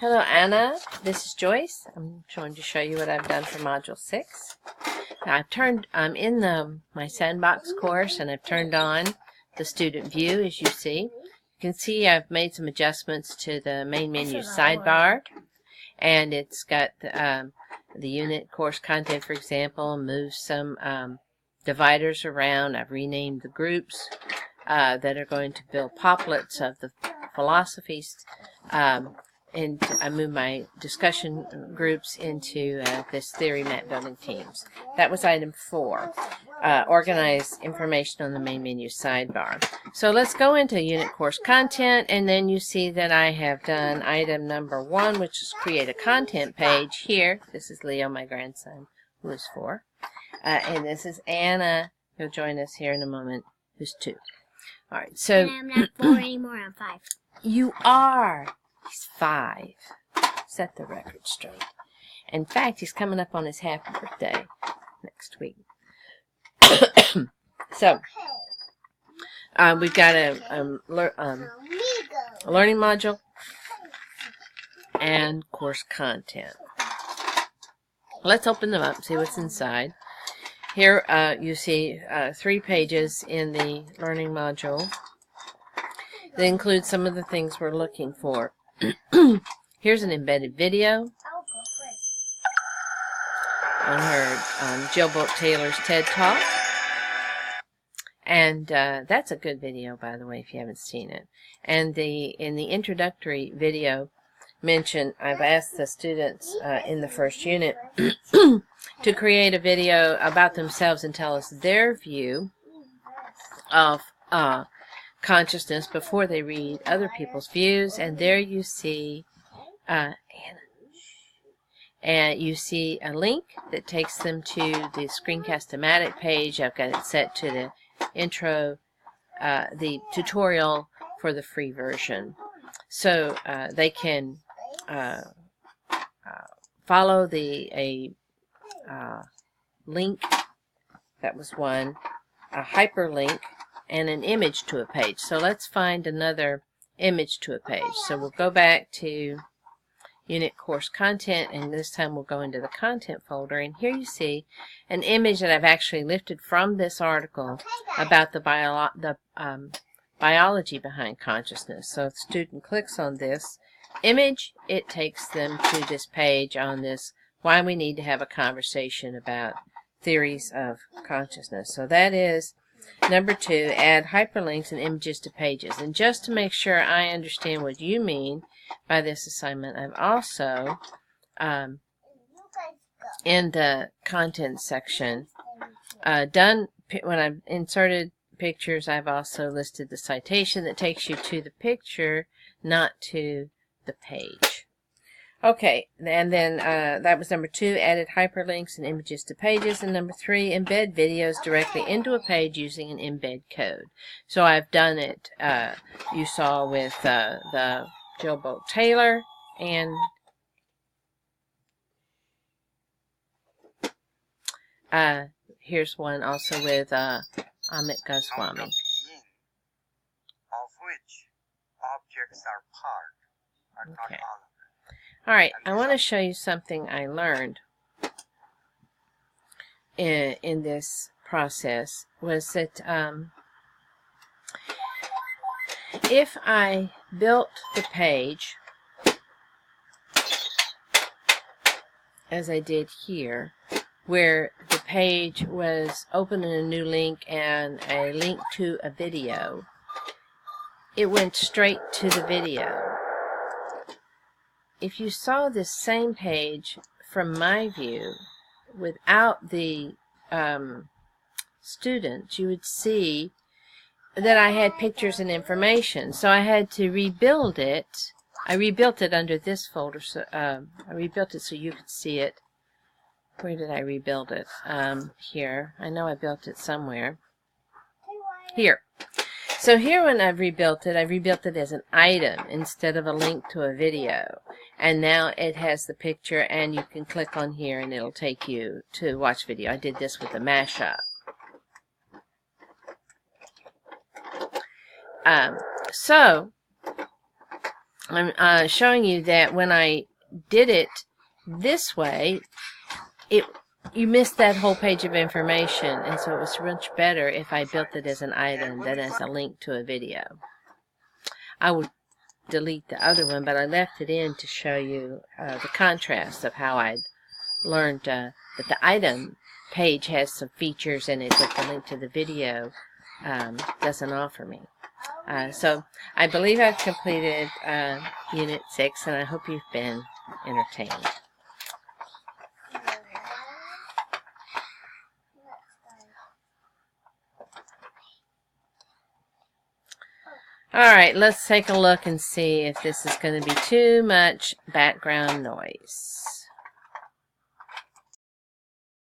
Hello Anna, this is Joyce. I'm going to show you what I've done for Module 6. I'm in my sandbox course and I've turned on the student view, as you see. You can see I've made some adjustments to the main menu sidebar, and it's got the unit course content, for example, moved some dividers around. I've renamed the groups that are going to build poplets of the philosophies. And I moved my discussion groups into this theory map building teams. That was item 4. Organize information on the main menu sidebar. So let's go into unit course content, and then you see that I have done item number 1, which is create a content page here. This is Leo, my grandson, who is 4. And this is Anna, who'll join us here in a moment, who's 2. All right, so... And I'm not 4 anymore, I'm 5. You are! He's 5. Set the record straight. In fact, he's coming up on his happy birthday next week. So, we've got a learning module and course content. Let's open them up, see what's inside. Here you see 3 pages in the learning module. They include some of the things we're looking for. Here's an embedded video on her Jill Taylor's TED Talk. And that's a good video, by the way, if you haven't seen it. And in the introductory video mentioned, I've asked the students in the first unit to create a video about themselves and tell us their view of consciousness before they read other people's views. And there you see Anna, and you see a link that takes them to the Screencast-O-Matic page. I've got it set to the intro, the tutorial for the free version, so they can follow a link. That was one, a hyperlink, and an image to a page. So let's find another image to a page. So we'll go back to unit course content, and this time we'll go into the content folder, and here you see an image that I've actually lifted from this article about the biology behind consciousness. So if the student clicks on this image, it takes them to this page on this why we need to have a conversation about theories of consciousness. So that is number 2, add hyperlinks and images to pages. And just to make sure I understand what you mean by this assignment, I've also, in the content section, when I've inserted pictures, I've also listed the citation that takes you to the picture, not to the page. Okay, and then that was number 2, added hyperlinks and images to pages. And number 3, embed videos directly into a page using an embed code. So I've done it, you saw with the Jill Taylor, and here's one also with Amit Goswami. Of which objects are part, are Okay. not all. All right, I want to show you something I learned in this process, was that if I built the page as I did here, where the page was open in a new link and a link to a video, it went straight to the video. If you saw this same page from my view without the students, you would see that I had pictures and information. So I had to rebuild it. I rebuilt it under this folder. So I rebuilt it so you could see it. Where did I rebuild it? Here. I know I built it somewhere. Here. So here, when I've rebuilt it as an item instead of a link to a video. And now it has the picture, and you can click on here and it'll take you to watch video. I did this with a mashup. So I'm showing you that when I did it this way, you missed that whole page of information, and so it was much better if I built it as an item than as a link to a video. I would delete the other one, but I left it in to show you the contrast of how I'd learned that the item page has some features in it that the link to the video doesn't offer me. So I believe I've completed Unit 6, and I hope you've been entertained. Alright, let's take a look and see if this is going to be too much background noise.